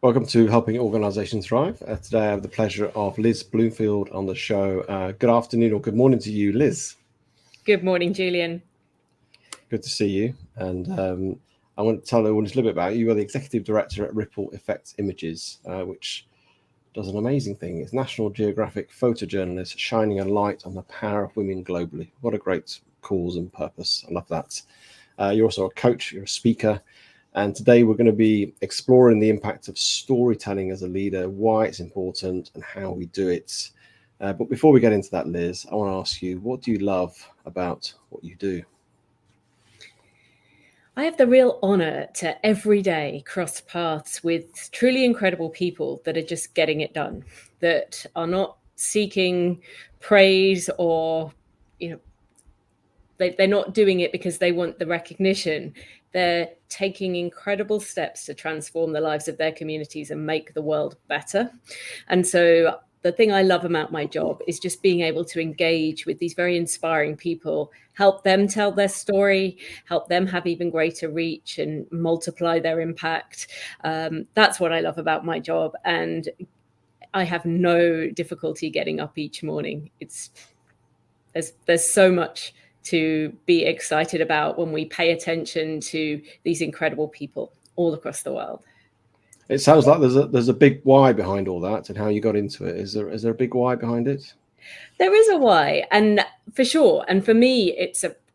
Welcome to Helping Organisations Thrive. Today I have the pleasure of Liz Bloomfield on the show. Good afternoon or good morning to you, Liz. Good morning, Julian. Good to see you. And I want to tell everyone just a little bit about you. You are the Executive Director at Ripple Effects Images, which does an amazing thing. It's National Geographic photojournalist shining a light on the power of women globally. What a great cause and purpose. I love that. You're also a coach, you're a speaker. And today we're going to be exploring the impact of storytelling as a leader, why it's important and how we do it. But before we get into that, Liz, I want to ask you, what do you love about what you do? I have the real honor to every day cross paths with truly incredible people that are just getting it done, that are not seeking praise or, they're not doing it because they want the recognition. They're taking incredible steps to transform the lives of their communities and make the world better. And so the thing I love about my job is just being able to engage with these very inspiring people, help them tell their story, help them have even greater reach and multiply their impact. That's what I love about my job. And I have no difficulty getting up each morning. There's so much to be excited about when we pay attention to these incredible people all across the world. It sounds like there's a big why behind all that and how you got into it. Is there a big why behind it? There is a why, and for sure. And for me,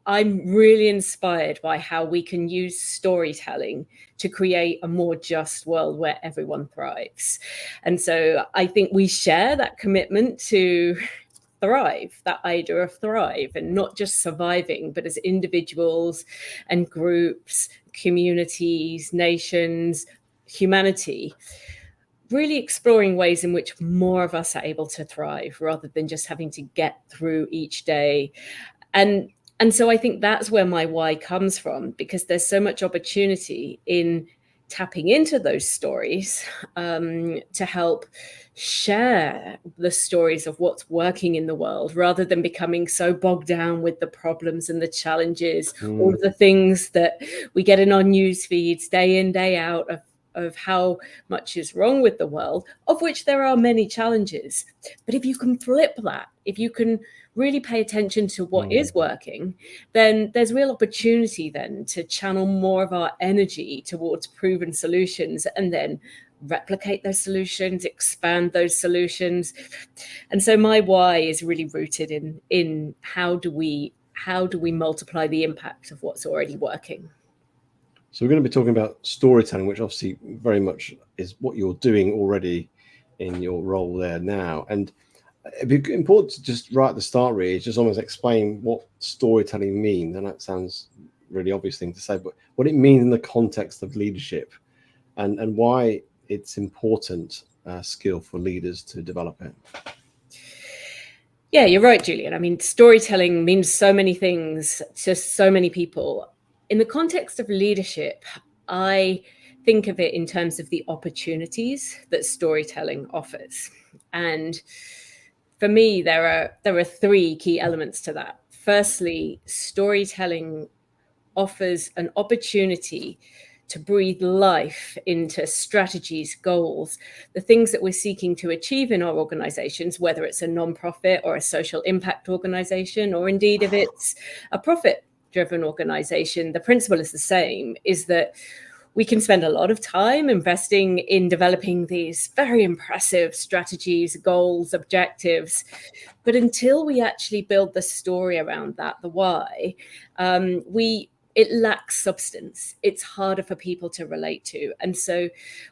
I'm really inspired by how we can use storytelling to create a more just world where everyone thrives. And so I think we share that commitment to thrive, that idea of thrive, and not just surviving, but as individuals and groups, communities, nations, humanity, really exploring ways in which more of us are able to thrive rather than just having to get through each day. And so I think that's where my why comes from, because there's so much opportunity in tapping into those stories to help share the stories of what's working in the world, rather than becoming so bogged down with the problems and the challenges, all of the things that we get in our news feeds day in, day out of how much is wrong with the world, of which there are many challenges. But if you can flip that, if you can really pay attention to what is working, then there's real opportunity then to channel more of our energy towards proven solutions and then replicate those solutions, expand those solutions. And so my why is really rooted in how do we multiply the impact of what's already working. So we're going to be talking about storytelling, which obviously very much is what you're doing already in your role there now. And it'd be important to just right at the start, really, just almost explain what storytelling means. And that sounds really obvious thing to say, but what it means in the context of leadership and why it's important skill for leaders to develop it. Yeah, you're right, Julian. I mean, storytelling means so many things to so many people. In the context of leadership, I think of it in terms of the opportunities that storytelling offers. And for me, there are three key elements to that. Firstly, storytelling offers an opportunity to breathe life into strategies, goals, the things that we're seeking to achieve in our organizations, whether it's a nonprofit or a social impact organization, or indeed if it's a profit-driven organization. The principle is the same, is that we can spend a lot of time investing in developing these very impressive strategies, goals, objectives. But until we actually build the story around that, the why, it lacks substance. It's harder for people to relate to. And so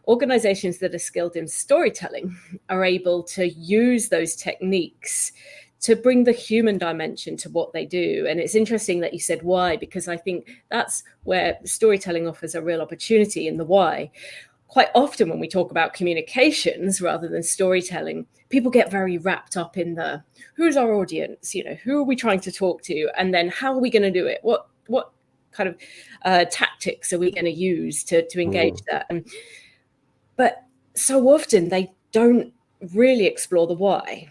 organizations that are skilled in storytelling are able to use those techniques to bring the human dimension to what they do. And it's interesting that you said why, because I think that's where storytelling offers a real opportunity in the why. Quite often when we talk about communications rather than storytelling, people get very wrapped up in the who's our audience, who are we trying to talk to, and then how are we going to do it? What kind of tactics are we going to use to engage that? But so often they don't really explore the why.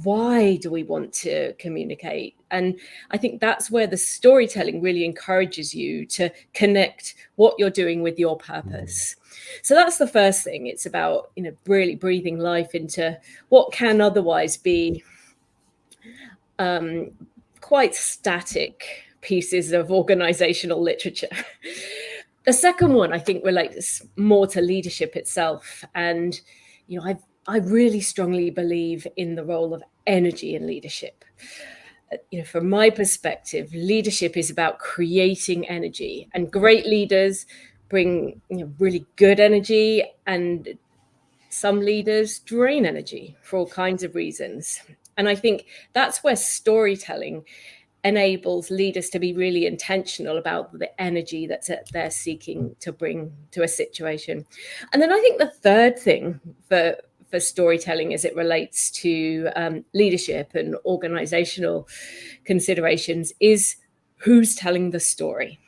Why do we want to communicate And I think that's where the storytelling really encourages you to connect what you're doing with your purpose. So that's the first thing. It's about, really breathing life into what can otherwise be quite static pieces of organizational literature. The second one, I think, relates more to leadership itself. And, I really strongly believe in the role of energy in leadership. From my perspective, leadership is about creating energy, and great leaders bring really good energy, and some leaders drain energy for all kinds of reasons. And I think that's where storytelling enables leaders to be really intentional about the energy that they're seeking to bring to a situation. And then I think the third thing for storytelling as it relates to leadership and organizational considerations is who's telling the story.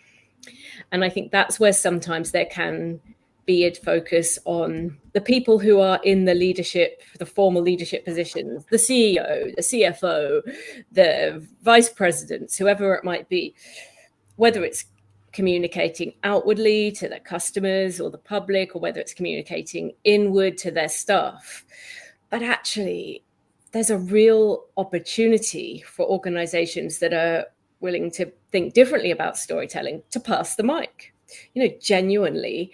And I think that's where sometimes there can be a focus on the people who are in the leadership, the formal leadership positions, the CEO, the CFO, the vice presidents, whoever it might be, whether it's communicating outwardly to their customers or the public, or whether it's communicating inward to their staff. But actually, there's a real opportunity for organizations that are willing to think differently about storytelling to pass the mic, genuinely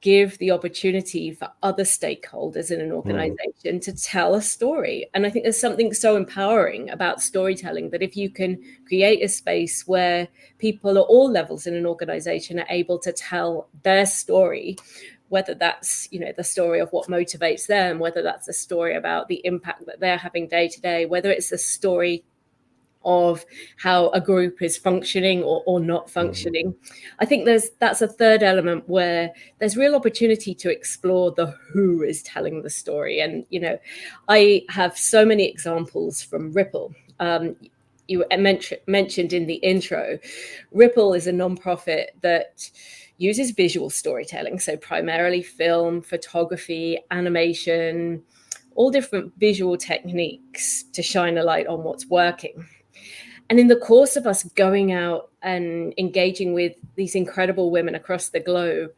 give the opportunity for other stakeholders in an organization to tell a story. And I think there's something so empowering about storytelling, that if you can create a space where people at all levels in an organization are able to tell their story, whether that's, the story of what motivates them, whether that's a story about the impact that they're having day to day, whether it's a story of how a group is functioning or not functioning. I think that's a third element where there's real opportunity to explore the who is telling the story. And, I have so many examples from Ripple. You mentioned in the intro, Ripple is a nonprofit that uses visual storytelling. So primarily film, photography, animation, all different visual techniques to shine a light on what's working. And in the course of us going out and engaging with these incredible women across the globe,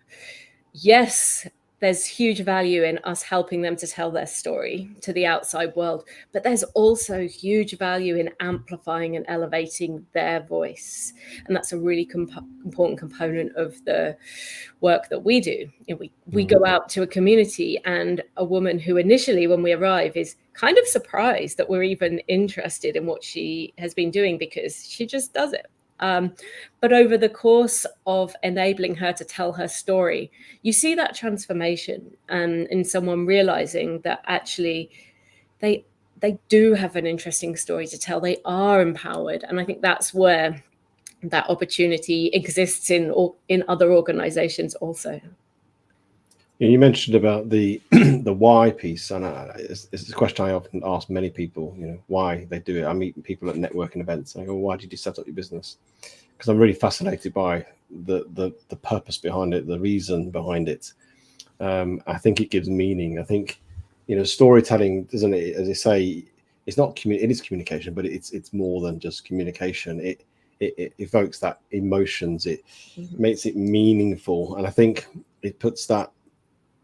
yes, there's huge value in us helping them to tell their story to the outside world, but there's also huge value in amplifying and elevating their voice. And that's a really important component of the work that we do. We go out to a community, and a woman who initially, when we arrive, is kind of surprised that we're even interested in what she has been doing, because she just does it. But over the course of enabling her to tell her story, you see that transformation, in someone realizing that actually they do have an interesting story to tell. They are empowered. And I think that's where that opportunity exists in other organizations also. You mentioned about the the why piece, and it's a question I often ask many people. Why they do it. I meet people at networking events, and I go, "Why did you set up your business?" Because I'm really fascinated by the purpose behind it, the reason behind it. I think it gives meaning. I think storytelling, doesn't it? As I say, it's not it is communication, but it's more than just communication. It evokes that emotions. It makes it meaningful, and I think it puts that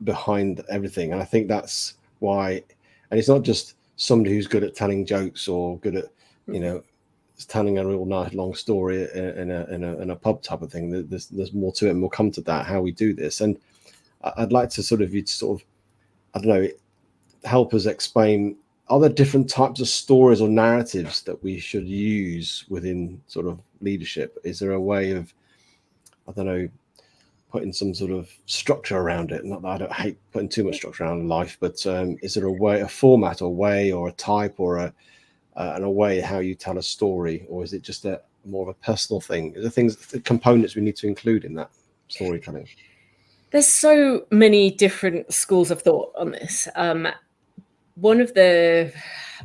behind everything. And I think that's why. And it's not just somebody who's good at telling jokes or good at telling a real nice long story in a pub type of thing. There's more to it, and we'll come to that, how we do this. And I'd like to I don't know, help us explain, are there different types of stories or narratives that we should use within sort of leadership? Is there a way of, I don't know, putting some sort of structure around it? Not that I don't hate putting too much structure around life, but is there a way, a format or way or a type or a way how you tell a story, or is it just a more of a personal thing? Are there the components we need to include in that storytelling? There's so many different schools of thought on this. One of the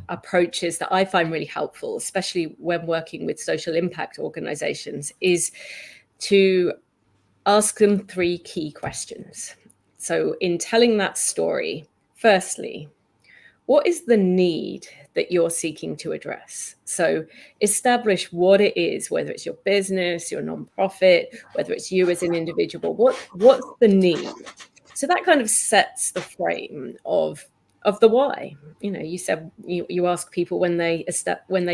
approaches that I find really helpful, especially when working with social impact organizations, is to ask them 3 key questions. So in telling that story, firstly, what is the need that you're seeking to address? So establish what it is, whether it's your business, your nonprofit, whether it's you as an individual. What's the need? So that kind of sets the frame of the why. You know, you said you ask people when they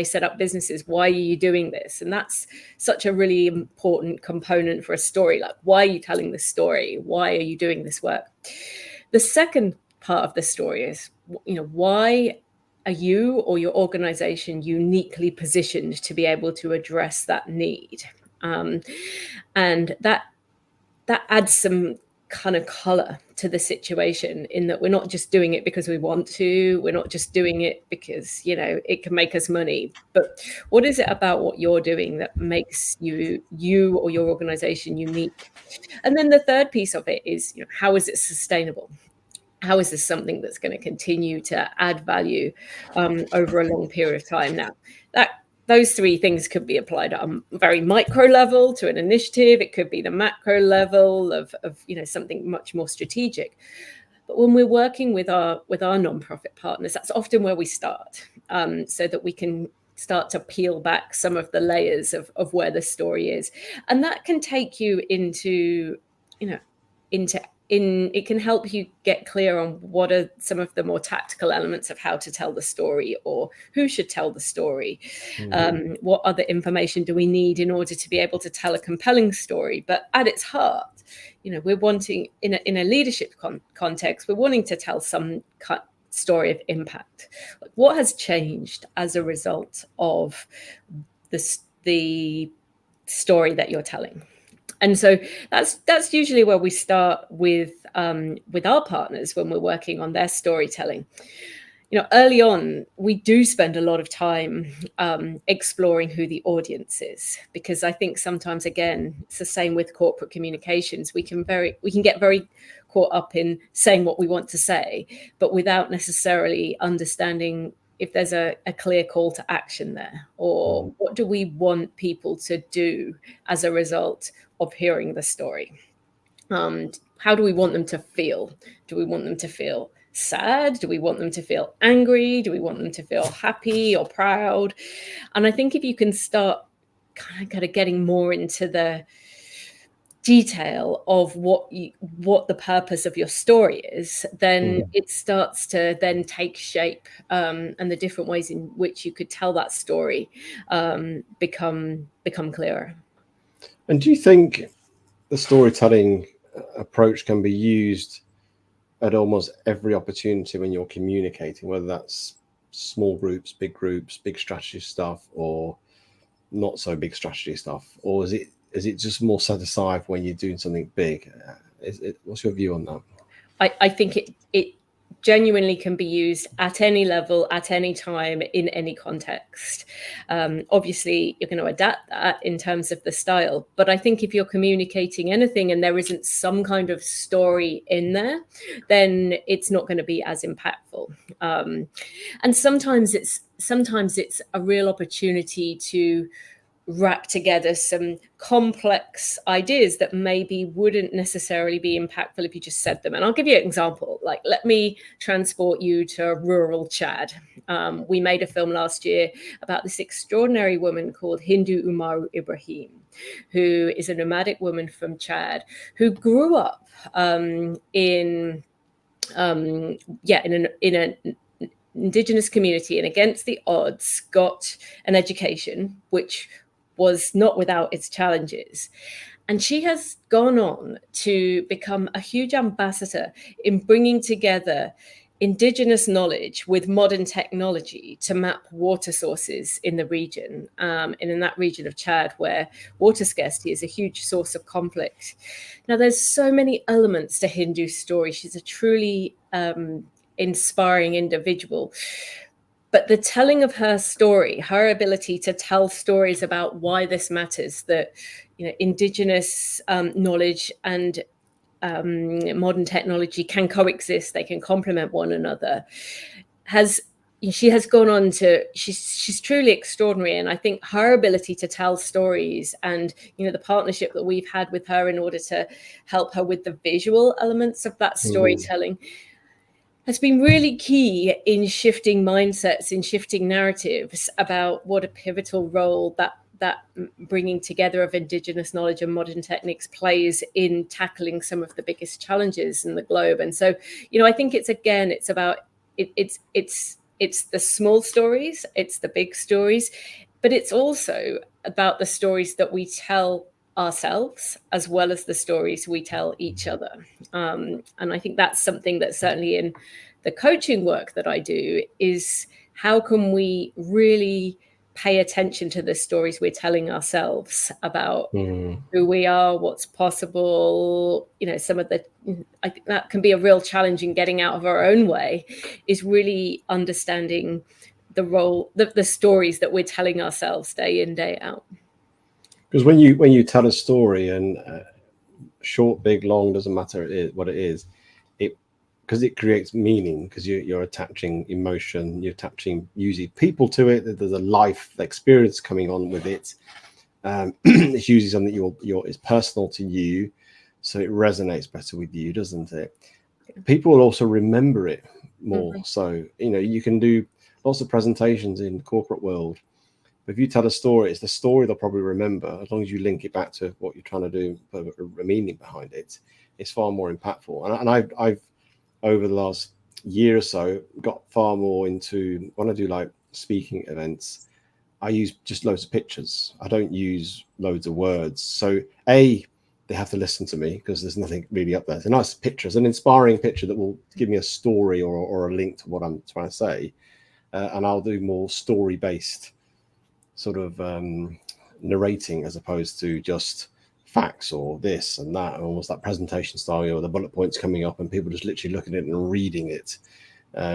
set up businesses, why are you doing this? And that's such a really important component for a story. Like, why are you telling this story? Why are you doing this work? The second part of the story is, you know, why are you or your organization uniquely positioned to be able to address that need? And that adds some kind of color to the situation, in that we're not just doing it because we want to, we're not just doing it because, you know, it can make us money, but what is it about what you're doing that makes you or your organization unique? And then the third piece of it is, you know, how is it sustainable? How is this something that's going to continue to add value over a long period of time? Now, those three things could be applied at a very micro level to an initiative. It could be the macro level of you know, something much more strategic. But when we're working with our nonprofit partners, that's often where we start, so that we can start to peel back some of the layers of where the story is, and that can take you into, you know, it can help you get clear on what are some of the more tactical elements of how to tell the story, or who should tell the story. What other information do we need in order to be able to tell a compelling story? But at its heart, you know, we're wanting, in a leadership context, we're wanting to tell some story of impact. Like, what has changed as a result of the story that you're telling? And so that's usually where we start with our partners when we're working on their storytelling. You know, early on, we do spend a lot of time exploring who the audience is, because I think sometimes, again, it's the same with corporate communications. We can get very caught up in saying what we want to say, but without necessarily understanding if there's a clear call to action there, or what do we want people to do as a result of hearing the story. How do we want them to feel? Do we want them to feel sad? Do we want them to feel angry? Do we want them to feel happy or proud? And I think if you can start kind of getting more into the detail of what the purpose of your story is, then it starts to then take shape, and the different ways in which you could tell that story become clearer. And do you think the storytelling approach can be used at almost every opportunity when you're communicating, whether that's small groups, big strategy stuff, or not so big strategy stuff? Or is it just more set aside when you're doing something big? What's your view on that? I think it genuinely can be used at any level, at any time, in any context. Obviously, you're going to adapt that in terms of the style. But I think if you're communicating anything and there isn't some kind of story in there, then it's not going to be as impactful. And sometimes it's a real opportunity to wrap together some complex ideas that maybe wouldn't necessarily be impactful if you just said them. And I'll give you an example. Like, let me transport you to rural Chad. We made a film last year about this extraordinary woman called Hindu Umaru Ibrahim, who is a nomadic woman from Chad who grew up in an indigenous community, and against the odds got an education which was not without its challenges. And she has gone on to become a huge ambassador in bringing together indigenous knowledge with modern technology to map water sources in the region, and in that region of Chad where water scarcity is a huge source of conflict. Now, there's so many elements to Hindu's story. She's a truly inspiring individual. But the telling of her story, her ability to tell stories about why this matters, that, you know, indigenous knowledge and modern technology can coexist, they can complement one another, she has gone on to, she's truly extraordinary. And I think her ability to tell stories, and, you know, the partnership that we've had with her in order to help her with the visual elements of that storytelling, has been really key in shifting mindsets, in shifting narratives about what a pivotal role that bringing together of Indigenous knowledge and modern techniques plays in tackling some of the biggest challenges in the globe. And so, I think it's about it's the small stories, it's the big stories, but it's also about the stories that we tell ourselves as well as the stories we tell each other. And I think that's something that certainly in the coaching work that I do is how can we really pay attention to the stories we're telling ourselves about who we are, what's possible. Some of I think that can be a real challenge in getting out of our own way, is really understanding the role, the stories that we're telling ourselves day in, day out. Because when you tell a story, and short, big, long, doesn't matter what it is, because it creates meaning, because you're attaching emotion, you're attaching usually people to it. There's a life experience coming on with it. It's usually something it's personal to you, so it resonates better with you, doesn't it? People will also remember it more. So you can do lots of presentations in the corporate world, but if you tell a story, it's the story they'll probably remember, as long as you link it back to what you're trying to do, put a meaning behind it. It's far more impactful. And I've over the last year or so got far more into, when I do like speaking events, I use just loads of pictures. I don't use loads of words. So they have to listen to me because there's nothing really up there. It's a nice picture, it's an inspiring picture that will give me a story or a link to what I'm trying to say. And I'll do more story-based sort of narrating, as opposed to just facts or this and that, almost that presentation style, or the bullet points coming up and people just literally looking at it and reading it,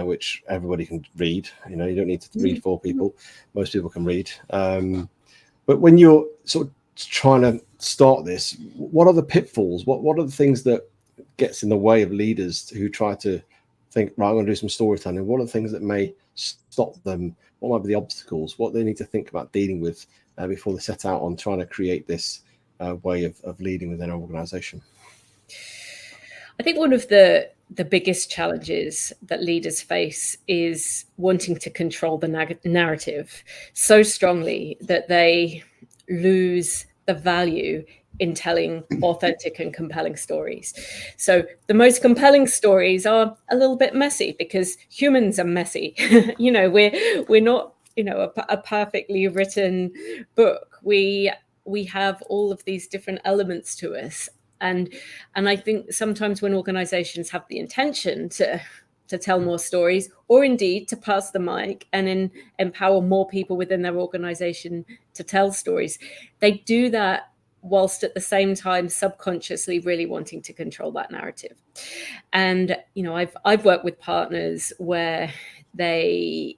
which everybody can read. You don't need to read for people. Most people can read. But when you're sort of trying to start this, what are the pitfalls? What are the things that gets in the way of leaders who try to think, right, I'm going to do some storytelling? What are the things that may stop them? What might be the obstacles? What they need to think about dealing with before they set out on trying to create this way of leading within an organization? I think one of the biggest challenges that leaders face is wanting to control the narrative so strongly that they lose the value in telling authentic and compelling stories. So the most compelling stories are a little bit messy, because humans are messy. We're not, a perfectly written book. We have all of these different elements to us. And I think sometimes when organizations have the intention to tell more stories, or indeed to pass the mic and empower more people within their organization to tell stories, they do that whilst at the same time subconsciously really wanting to control that narrative. And I've worked with partners where they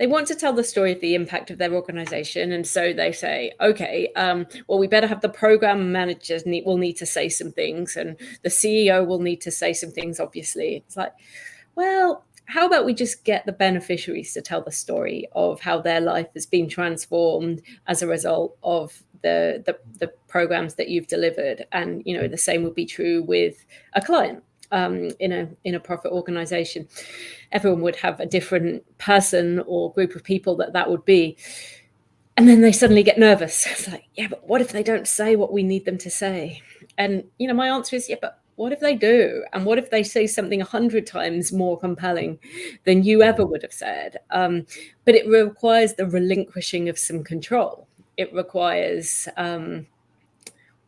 want to tell the story of the impact of their organization. And so they say, okay, well, we better have the program managers will need to say some things, and the CEO will need to say some things, obviously. It's like, well, how about we just get the beneficiaries to tell the story of how their life has been transformed as a result of the programs that you've delivered? And, the same would be true with a client. In a profit organization, everyone would have a different person or group of people that would be, and then they suddenly get nervous. It's like, yeah, but what if they don't say what we need them to say? And my answer is, yeah, but what if they do? And what if they say something 100 times more compelling than you ever would have said? But it requires the relinquishing of some control. It requires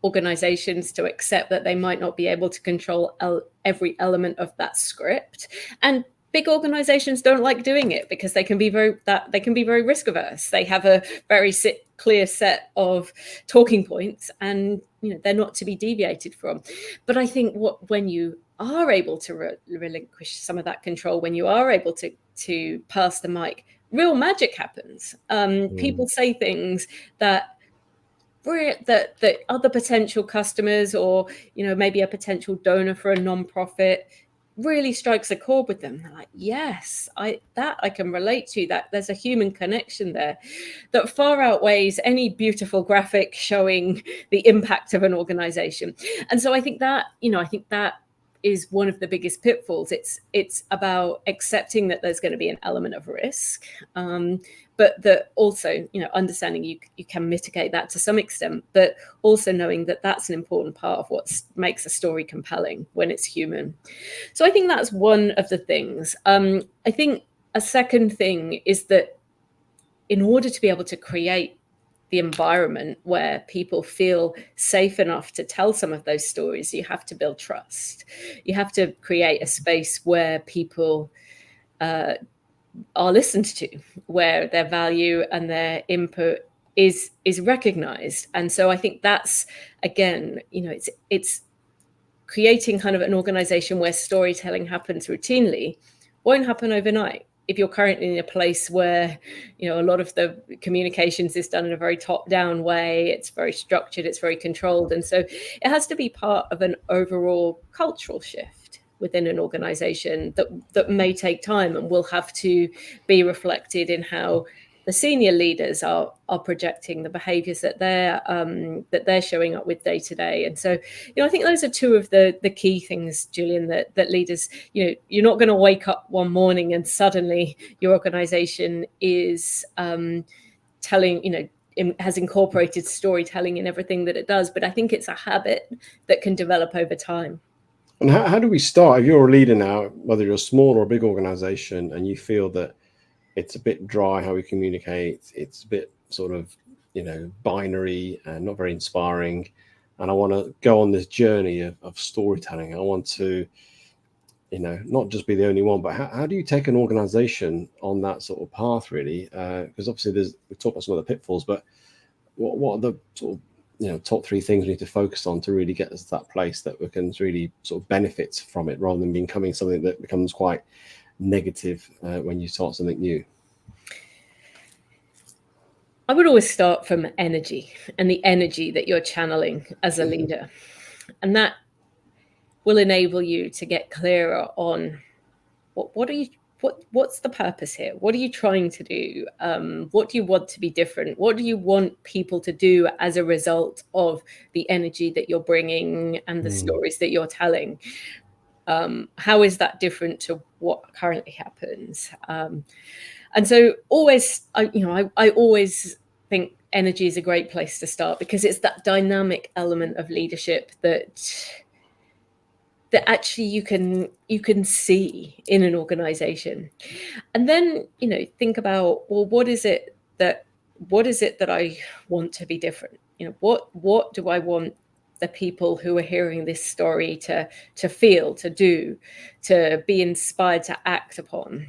organizations to accept that they might not be able to control every element of that script. And big organizations don't like doing it because they can be very risk averse. They have a very clear set of talking points, and they're not to be deviated from. But I think when you are able to relinquish some of that control, when you are able to pass the mic, real magic happens. People say things that other potential customers, or maybe a potential donor for a nonprofit, really strikes a chord with them. They're like, yes, I can relate to that. There's a human connection there that far outweighs any beautiful graphic showing the impact of an organization. And so I think that is one of the biggest pitfalls. It's about accepting that there's going to be an element of risk, but that also, understanding you can mitigate that to some extent, but also knowing that that's an important part of what makes a story compelling when it's human. So I think that's one of the things. I think a second thing is that in order to be able to create the environment where people feel safe enough to tell some of those stories, you have to build trust. You have to create a space where people are listened to, where their value and their input is recognized. And so I think that's, again, it's creating kind of an organization where storytelling happens routinely won't happen overnight. If you're currently in a place where, a lot of the communications is done in a very top-down way, it's very structured, it's very controlled. And so it has to be part of an overall cultural shift within an organization that may take time and will have to be reflected in how the senior leaders are projecting the behaviors that they're showing up with day to day. And so, I think those are two of the key things, Julian, that leaders, you're not going to wake up one morning and suddenly your organization is telling, has incorporated storytelling in everything that it does. But I think it's a habit that can develop over time. And how do we start? If you're a leader now, whether you're a small or a big organization, and you feel that it's a bit dry how we communicate, it's a bit sort of, binary and not very inspiring, and I want to go on this journey of storytelling. I want to, not just be the only one, but how do you take an organization on that sort of path, really? Because obviously we talked about some of the pitfalls, but what are the sort of top three things we need to focus on to really get us to that place that we can really sort of benefit from it, rather than becoming something that becomes quite negative when you start something new? I would always start from energy and the energy that you're channeling as a leader. And that will enable you to get clearer on what's the purpose here? What are you trying to do? What do you want to be different? What do you want people to do as a result of the energy that you're bringing and the stories that you're telling? How is that different to what currently happens? And so always, I always think energy is a great place to start, because it's that dynamic element of leadership that actually you can see in an organization. And then, think about, well, what is it that I want to be different? What do I want the people who are hearing this story to feel, to do, to be inspired to act upon?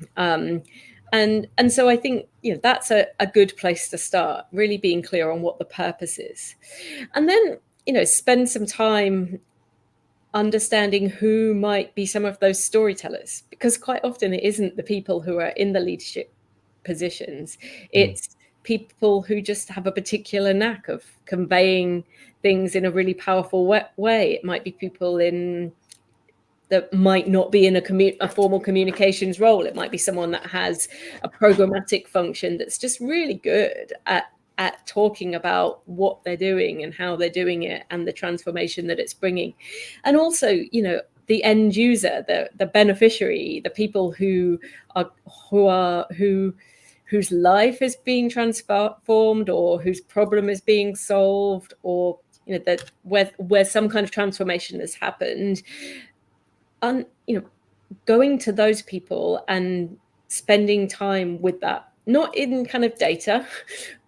And so I think, that's a good place to start, really being clear on what the purpose is. And then, spend some time understanding who might be some of those storytellers, because quite often it isn't the people who are in the leadership positions. It's people who just have a particular knack of conveying things in a really powerful way. It might be people that might not be in a formal communications role. It might be someone that has a programmatic function that's just really good at talking about what they're doing and how they're doing it and the transformation that it's bringing. And also, the end user, the beneficiary, the people whose life is being transformed, or whose problem is being solved, or that where some kind of transformation has happened. And going to those people and spending time with that, not in kind of data,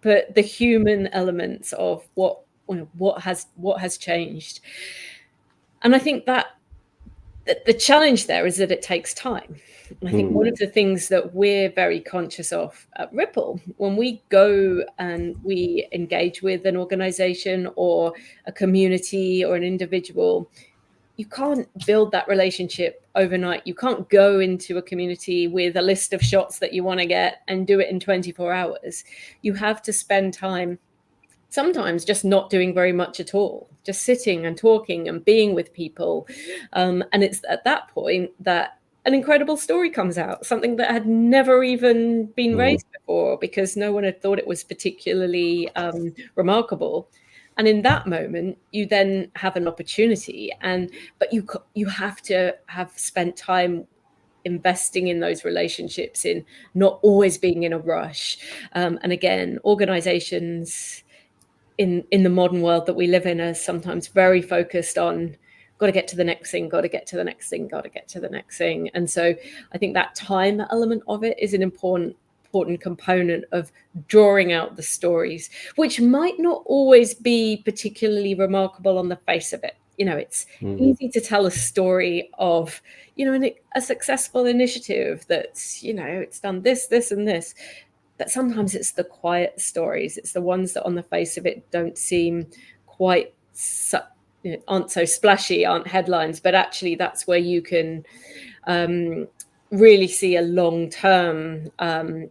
but the human elements of what has changed. And I think that the challenge there is that it takes time. And I think one of the things that we're very conscious of at Ripple, when we go and we engage with an organization or a community or an individual, you can't build that relationship overnight. You can't go into a community with a list of shots that you want to get and do it in 24 hours. You have to spend time, sometimes just not doing very much at all, just sitting and talking and being with people. And it's at that point that an incredible story comes out, something that had never even been raised before, because no one had thought it was particularly remarkable. And in that moment, you then have an opportunity, but you have to have spent time investing in those relationships, in not always being in a rush. And again, organizations in the modern world that we live in are sometimes very focused on got to get to the next thing, got to get to the next thing, got to get to the next thing. And so I think that time element of it is an important component of drawing out the stories, which might not always be particularly remarkable on the face of it. It's easy to tell a story of, a successful initiative that's, it's done this, this, and this. But sometimes it's the quiet stories. It's the ones that on the face of it don't seem quite aren't so splashy, aren't headlines, but actually that's where you can really see a long-term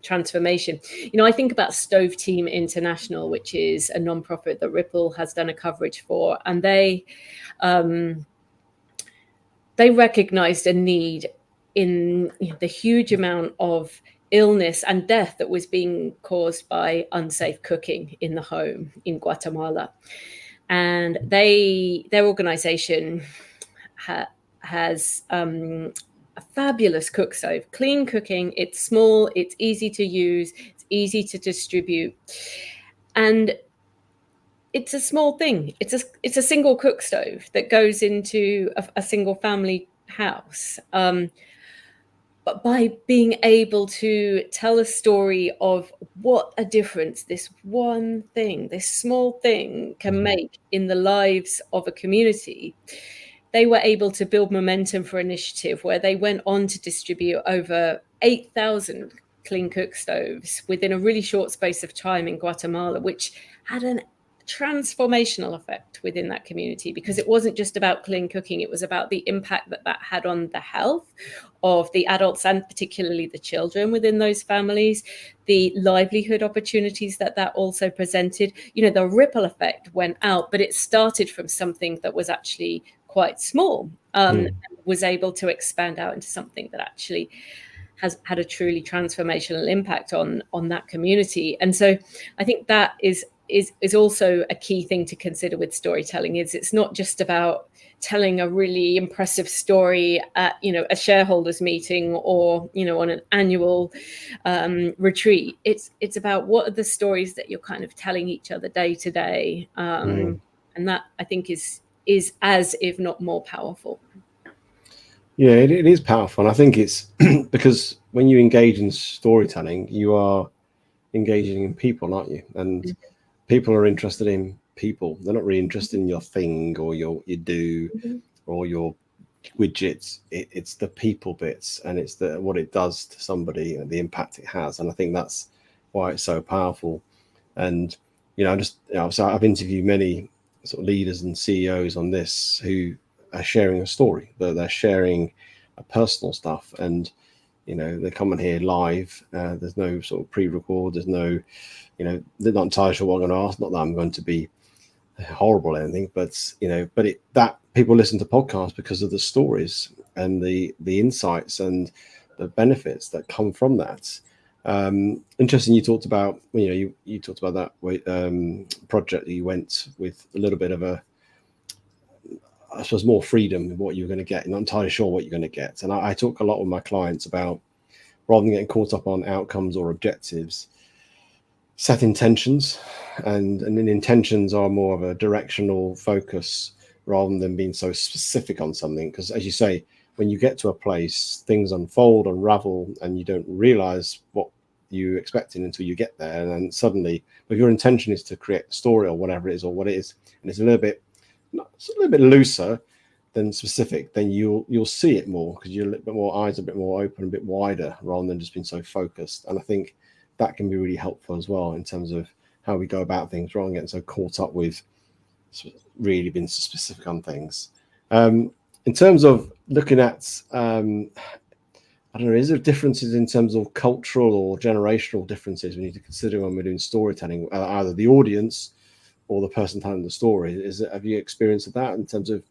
transformation. I think about Stove Team International, which is a non-profit that Ripple has done a coverage for, and they recognized a need in the huge amount of illness and death that was being caused by unsafe cooking in the home in Guatemala. And their organization has a fabulous cook stove, clean cooking. It's small, it's easy to use, it's easy to distribute. And it's a small thing. It's a single cook stove that goes into a single family house. But by being able to tell a story of what a difference this one thing, this small thing can make in the lives of a community, they were able to build momentum for initiative where they went on to distribute over 8,000 clean cook stoves within a really short space of time in Guatemala, which had an transformational effect within that community, because it wasn't just about clean cooking. It was about the impact that had on the health of the adults and particularly the children within those families, the livelihood opportunities that also presented. The ripple effect went out, but it started from something that was actually quite small, and was able to expand out into something that actually has had a truly transformational impact on that community. And so I think that is also a key thing to consider with storytelling. It's not just about telling a really impressive story at a shareholders meeting or on an annual retreat. It's about what are the stories that you're kind of telling each other day to day, and that I think is as if not more powerful. Yeah, it is powerful, and I think it's because when you engage in storytelling, you are engaging in people, aren't you? And people are interested in people. They're not really interested in your thing or your do or your widgets. It's the people bits, and it's what it does to somebody and the impact it has. And I think that's why it's so powerful. And so I've interviewed many sort of leaders and CEOs on this who are sharing a story. They're sharing a personal stuff, and they come in here live. There's no sort of pre-record. There's no, they're not entirely sure what I'm going to ask. Not that I'm going to be horrible or anything, but that people listen to podcasts because of the stories and the insights and the benefits that come from that. Interesting. You talked about you talked about that project that you went with a little bit of I suppose more freedom in what you're going to get. You're not entirely sure what you're going to get. And I talk a lot with my clients about, rather than getting caught up on outcomes or objectives, set intentions, and then intentions are more of a directional focus rather than being so specific on something. Because as you say, when you get to a place, things unfold, unravel, and you don't realize what you're expecting until you get there. And then suddenly, if your intention is to create a story or whatever it is, or what it is, and it's a little bit looser than specific, then you'll see it more because you're a little bit more eyes, a bit more open, a bit wider, rather than just being so focused. And I think that can be really helpful as well in terms of how we go about things, rather than getting so caught up with really being specific on things. In terms of looking at, I don't know, is there differences in terms of cultural or generational differences we need to consider when we're doing storytelling, either the audience or the person telling the story? Have you experienced that in terms of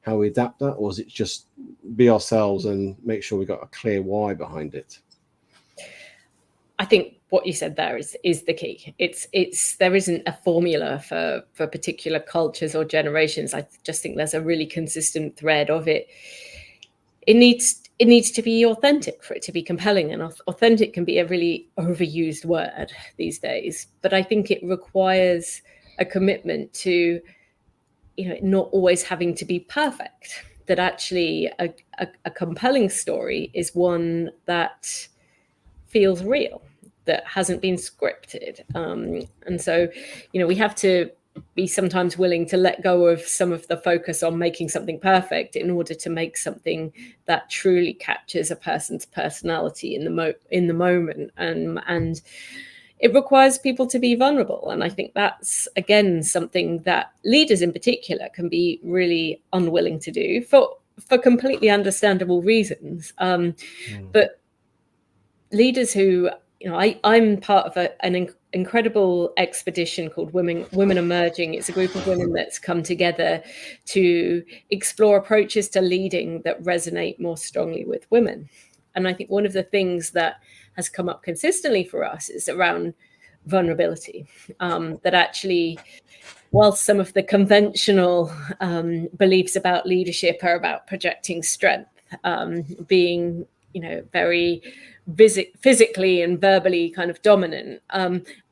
how we adapt that, or is it just be ourselves and make sure we got a clear why behind it? I think what you said there is the key. It's there isn't a formula for particular cultures or generations. I just think there's a really consistent thread of it. It needs to be authentic for it to be compelling, and authentic can be a really overused word these days. But I think it requires a commitment to, not always having to be perfect. That actually a compelling story is one that feels real, that hasn't been scripted. And so, we have to be sometimes willing to let go of some of the focus on making something perfect in order to make something that truly captures a person's personality in the moment. And it requires people to be vulnerable. And I think that's, again, something that leaders in particular can be really unwilling to do for completely understandable reasons. But leaders who, I'm part of an incredible expedition called Women Emerging. It's a group of women that's come together to explore approaches to leading that resonate more strongly with women. And I think one of the things that has come up consistently for us is around vulnerability. That actually, while some of the conventional beliefs about leadership are about projecting strength, being very physically and verbally kind of dominant,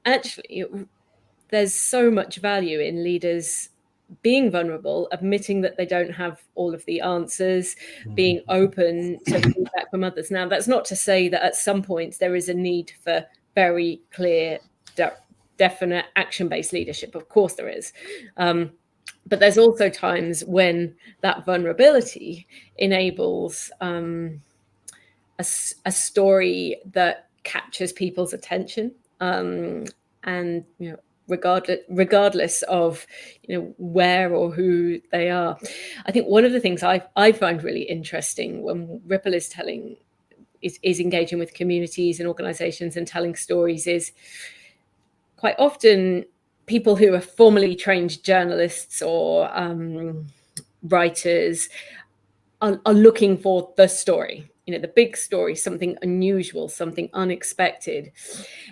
actually there's so much value in leaders being vulnerable, admitting that they don't have all of the answers, being open to feedback from others. Now, that's not to say that at some points there is a need for very clear, definite action-based leadership. Of course there is. But there's also times when that vulnerability enables a story that captures people's attention, and regardless of where or who they are. I think one of the things I find really interesting when Ripple is engaging with communities and organizations and telling stories is quite often people who are formally trained journalists or writers are looking for the story, the big story, something unusual, something unexpected.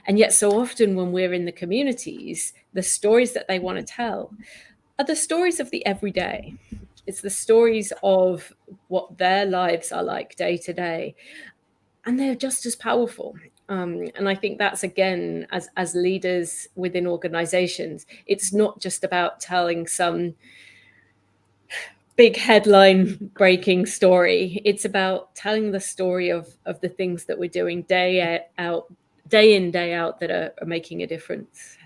And yet so often when we're in the communities, the stories that they want to tell are the stories of the everyday. It's the stories of what their lives are like day to day. And they're just as powerful. And I think that's, again, as leaders within organizations, it's not just about telling some big headline breaking story. It's about telling the story of the things that we're doing day in, day out that are making a difference.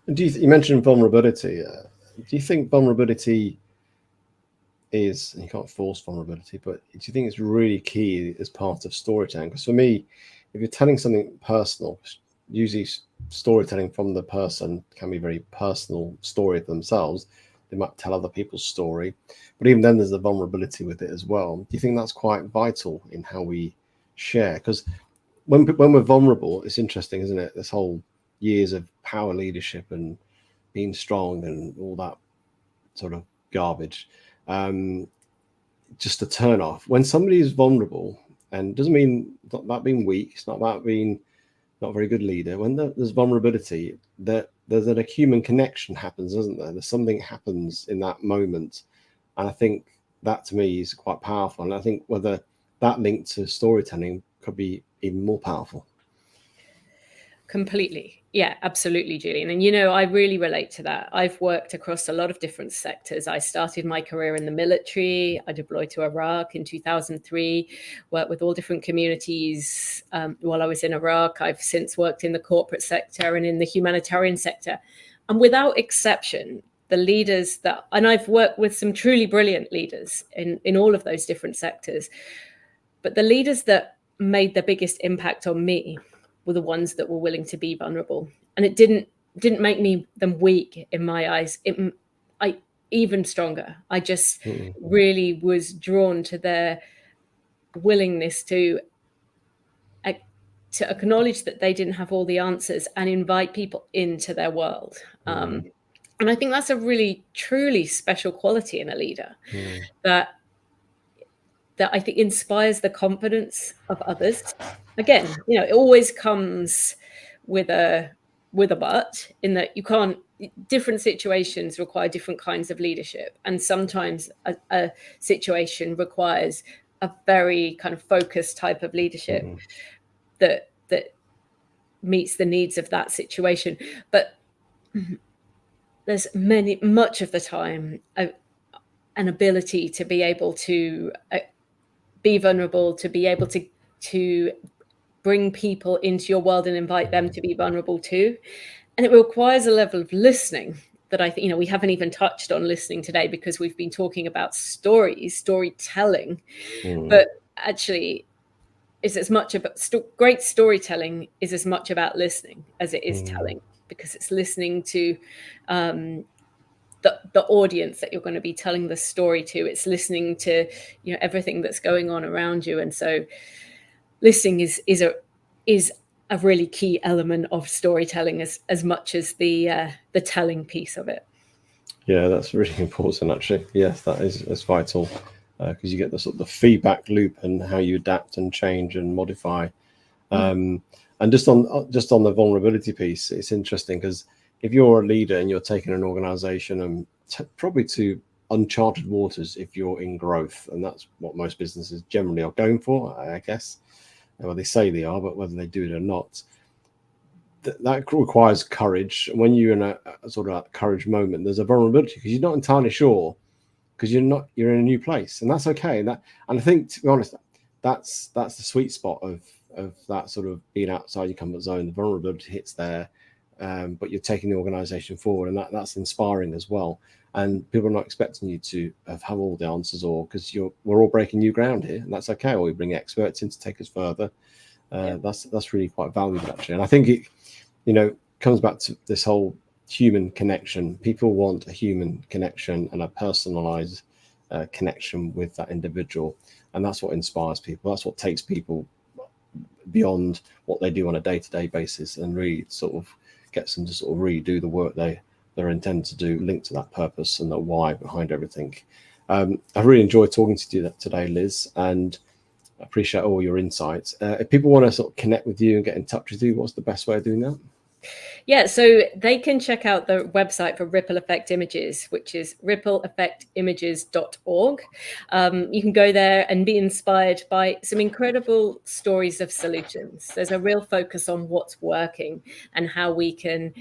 And you mentioned vulnerability. Do you think vulnerability is, you can't force vulnerability, but do you think it's really key as part of storytelling? Because for me, if you're telling something personal, usually storytelling from the person can be a very personal story of themselves. They might tell other people's story, but even then there's the vulnerability with it as well. Do you think that's quite vital in how we share? Because when we're vulnerable, it's interesting, isn't it? This whole years of power leadership and being strong and all that sort of garbage, just a turn off. When somebody is vulnerable, and it doesn't mean it's not about being weak, it's not about being not a very good leader. When there's vulnerability, there's a human connection happens, isn't there? There's something happens in that moment. And I think that to me is quite powerful. And I think whether that link to storytelling could be even more powerful. Completely. Yeah, absolutely, Julian. And, I really relate to that. I've worked across a lot of different sectors. I started my career in the military. I deployed to Iraq in 2003, worked with all different communities while I was in Iraq. I've since worked in the corporate sector and in the humanitarian sector. And without exception, the leaders and I've worked with some truly brilliant leaders in all of those different sectors, but the leaders that made the biggest impact on me were the ones that were willing to be vulnerable. And it didn't make them weak in my eyes. I even stronger. I just really was drawn to their willingness to acknowledge that they didn't have all the answers and invite people into their world. And I think that's a really, truly special quality in a leader that I think inspires the confidence of others. Again, it always comes with a but, in that you can't, different situations require different kinds of leadership, and sometimes a situation requires a very kind of focused type of leadership that meets the needs of that situation. But there's much of the time an ability to be able to be vulnerable, to be able to bring people into your world and invite them to be vulnerable too. And it requires a level of listening that I think, we haven't even touched on listening today, because we've been talking about storytelling. But actually, is as much about great storytelling is as much about listening as it is telling, because it's listening to the audience that you're going to be telling the story to. It's listening to everything that's going on around you. And so listening is a really key element of storytelling, as much as the telling piece of it. Yeah, that's really important, actually. Yes, that is vital, because you get the sort of the feedback loop and how you adapt and change and modify. And just on the vulnerability piece, it's interesting, because if you're a leader and you're taking an organization and probably to uncharted waters if you're in growth, and that's what most businesses generally are going for, I guess. Well, they say they are, but whether they do it or not, that requires courage. When you're in a sort of courage moment, there's a vulnerability, because you're not entirely sure, because you're in a new place, and that's okay. And I think, to be honest, that's the sweet spot of that sort of being outside your comfort zone. The vulnerability hits there, but you're taking the organization forward, and that's inspiring as well. And people are not expecting you to have all the answers, or because we're all breaking new ground here, and that's okay. Or we bring experts in to take us further. That's really quite valuable, actually. And I think it comes back to this whole human connection. People want a human connection and a personalized connection with that individual, and that's what inspires people. That's what takes people beyond what they do on a day-to-day basis, and really sort of gets them to sort of really do the work they're intended to do, linked to that purpose and the why behind everything. I really enjoyed talking to you today, Liz, and I appreciate all your insights. If people want to sort of connect with you and get in touch with you, what's the best way of doing that? Yeah, so they can check out the website for Ripple Effect Images, which is rippleeffectimages.org. You can go there and be inspired by some incredible stories of solutions. There's a real focus on what's working and how we can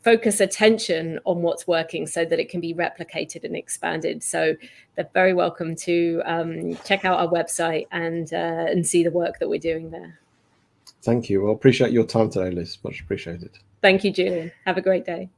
focus attention on what's working so that it can be replicated and expanded. So they're very welcome to check out our website and see the work that we're doing there. Thank you. Well, appreciate your time today, Liz. Much appreciated. Thank you, Julian. Have a great day.